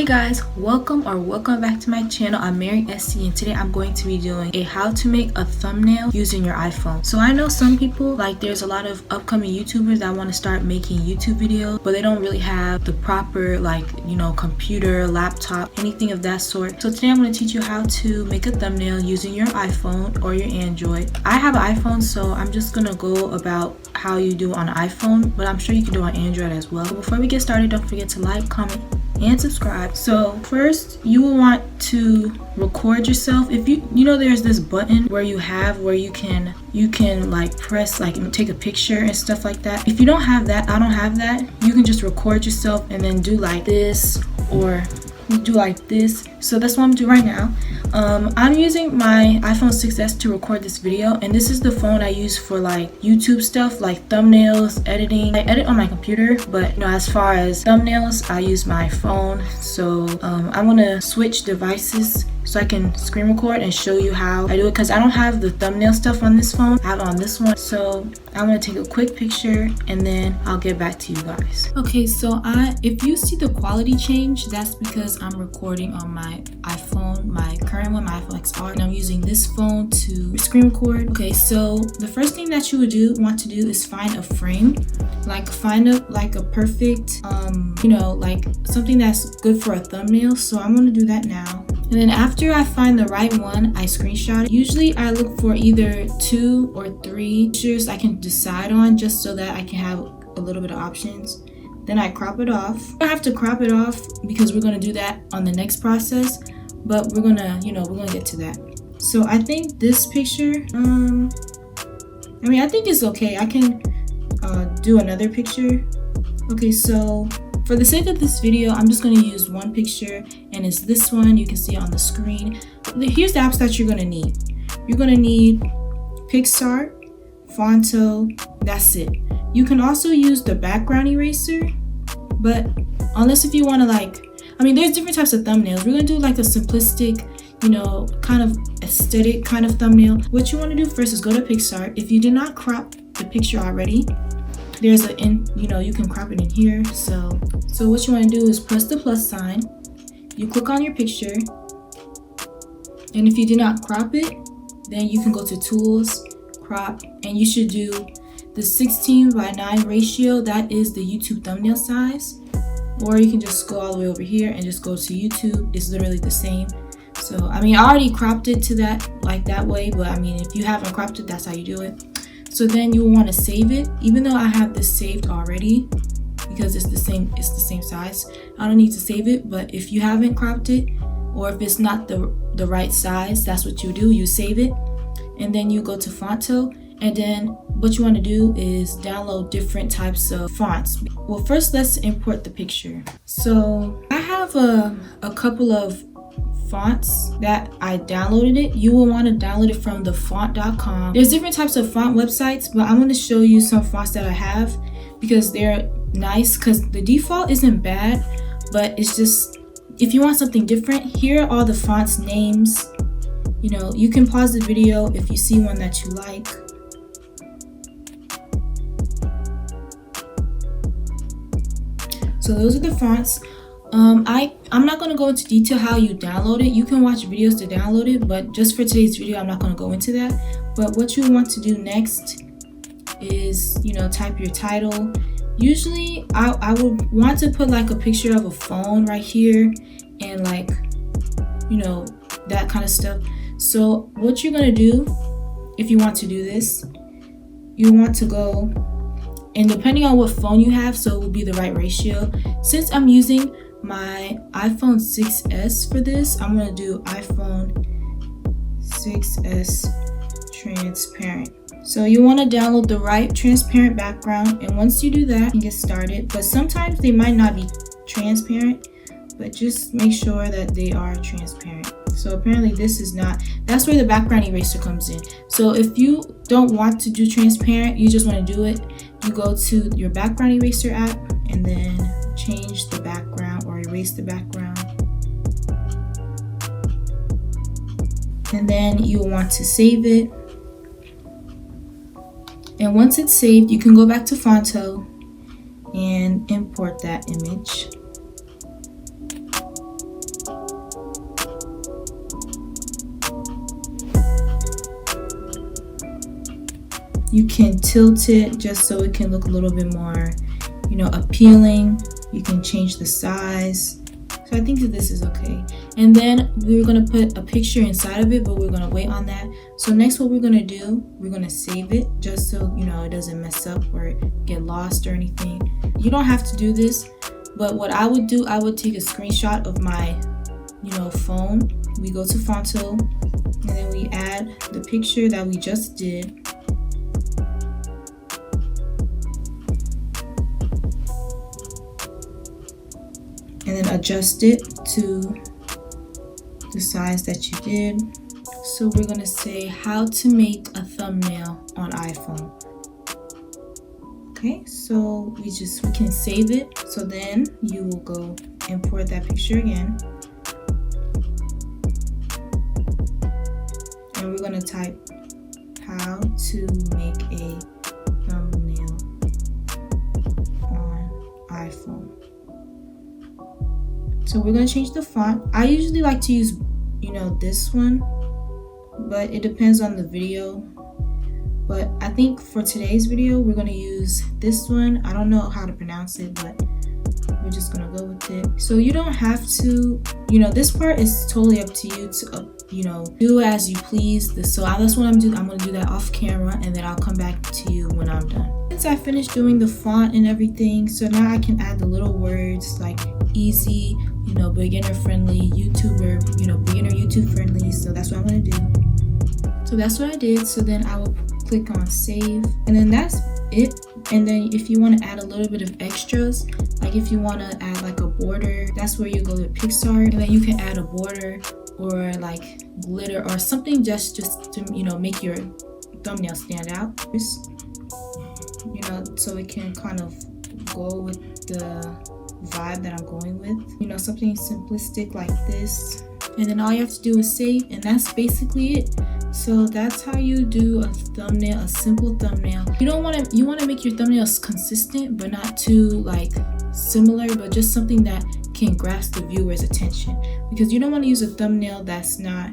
Hey guys, welcome back to my channel. I'm Mary SC, and today I'm going to be doing a how to make a thumbnail using your iPhone. So I know some people, like there's a lot of upcoming YouTubers that want to start making YouTube videos, but they don't really have the proper computer, laptop, anything of that sort. So today I'm going to teach you how to make a thumbnail using your iPhone or your Android. I have an iPhone, so I'm just going to go about how you do on an iPhone, but I'm sure you can do on Android as well. But before we get started, don't forget to like, comment, and subscribe. So first you will want to record yourself. If you know there's this button where you can like press and take a picture and stuff like that. If you don't have that, I don't have that, you can just record yourself and then do like this or do like this. So that's what I'm doing right now. I'm using my iPhone 6s to record this video, and this is the phone I use for like YouTube stuff, like thumbnails, editing. I edit on my computer, but as far as thumbnails, I use my phone. So I'm gonna switch devices so I can screen record and show you how I do it, because I don't have the thumbnail stuff on this phone, I have it on this one. So I'm gonna take a quick picture and then I'll get back to you guys. Okay, so if you see the quality change, that's because I'm recording on my iPhone, my current one, my iPhone XR, and I'm using this phone to screen record. Okay, so the first thing that you would want to do is find a frame, find a perfect like something that's good for a thumbnail. So I'm gonna do that now. And then after I find the right one, I screenshot it. Usually I look for either 2 or 3 pictures I can decide on, just so that I can have a little bit of options. Then I crop it off. I have to crop it off because we're gonna do that on the next process, but we're gonna get to that. So I think this picture, I think it's okay. I can do another picture. Okay, so for the sake of this video, I'm just going to use one picture, and it's this one. You can see it on the screen. Here's the apps that you're going to need. You're going to need PicsArt, Fonto, that's it. You can also use the background eraser, but unless if you want to there's different types of thumbnails. We're going to do like a simplistic, kind of aesthetic kind of thumbnail. What you want to do first is go to PicsArt. If you did not crop the picture already, there's you can crop it in here. So what you want to do is press the plus sign, you click on your picture, and if you did not crop it, then you can go to tools, crop, and you should do the 16:9 ratio. That is the YouTube thumbnail size. Or you can just go all the way over here and just go to YouTube. It's literally the same. So I already cropped it to that way, but if you haven't cropped it, that's how you do it. So then you will want to save it. Even though I have this saved already because it's the same size, I don't need to save it. But if you haven't cropped it, or if it's not the right size, that's what you do. You save it, and then you go to Fonto, and then what you want to do is download different types of fonts. Well, first let's import the picture. So I have a couple of fonts that I downloaded it. You will want to download it from thefont.com. There's different types of font websites, but I'm going to show you some fonts that I have because they're nice, because the default isn't bad, but it's just if you want something different, here are all the fonts names. You can pause the video if you see one that you like. So those are the fonts. I'm not going to go into detail how you download it. You can watch videos to download it, but just for today's video, I'm not going to go into that. But what you want to do next is, type your title. Usually, I would want to put a picture of a phone right here and that kind of stuff. So what you're going to do, if you want to do this, you want to go, and depending on what phone you have, so it will be the right ratio. Since I'm using my iPhone 6s for this, I'm going to do iPhone 6s transparent. So you want to download the right transparent background, and once you do that, you can get started. But sometimes they might not be transparent, but just make sure that they are transparent. So apparently this is not. That's where the background eraser comes in. So if you don't want to do transparent, you just want to do it, you go to your background eraser app and then change the background or erase the background. And then you will want to save it. And once it's saved, you can go back to Fonto and import that image. you can tilt it just so it can look a little bit more, appealing. You can change the size. So I think that this is okay. And then we were going to put a picture inside of it, but we're going to wait on that. So next, what we're going to do, we're going to save it just so, it doesn't mess up or get lost or anything. You don't have to do this, but what I would do, I would take a screenshot of my, phone. We go to font tool, and then we add the picture that we just did. And then adjust it to the size that you did. So we're gonna say how to make a thumbnail on iPhone. Okay, so we can save it. So then you will go import that picture again. And we're gonna type how to make a thumbnail on iPhone. So we're going to change the font. I usually like to use, this one, but it depends on the video. But I think for today's video, we're going to use this one. I don't know how to pronounce it, but we're just going to go with it. So you don't have to, this part is totally up to you to, do as you please. So that's what I'm doing. I'm going to do that off camera, and then I'll come back to you when I'm done. Since I finished doing the font and everything, so now I can add the little words like easy, beginner friendly, YouTuber, beginner YouTube friendly. So that's what I'm going to do. So that's what I did. So then I will click on save, and then that's it. And then if you want to add a little bit of extras, like if you want to add like a border, that's where you go to Pixar, and then you can add a border or like glitter or something just to make your thumbnail stand out. So it can kind of go with the vibe that I'm going with, something simplistic like this. And then all you have to do is save, and that's basically it. So that's how you do a thumbnail, a simple thumbnail. You want to make your thumbnails consistent, but not too like similar, but just something that can grasp the viewer's attention, because you don't want to use a thumbnail that's not,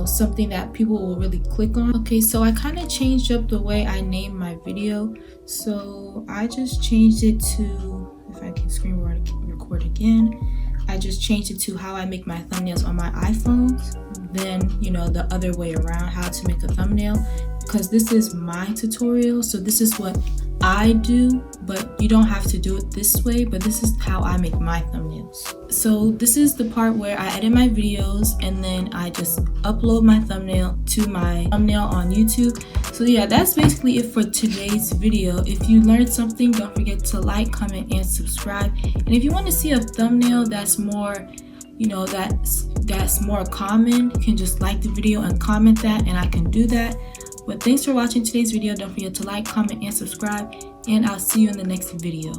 something that people will really click on. Okay, so I kind of changed up the way I named my video. So I just changed it to, if I can screen record again, I just changed it to how I make my thumbnails on my iPhones, then the other way around, how to make a thumbnail, because this is my tutorial. So this is what I do, but you don't have to do it this way, but this is how I make my thumbnails. So this is the part where I edit my videos, and then I just upload my thumbnail to my thumbnail on YouTube. So yeah, that's basically it for today's video. If you learned something, don't forget to like, comment, and subscribe. And if you want to see a thumbnail that's more, that's more common, you can just like the video and comment that, and I can do that. But thanks for watching today's video. Don't forget to like, comment, and subscribe, and I'll see you in the next video.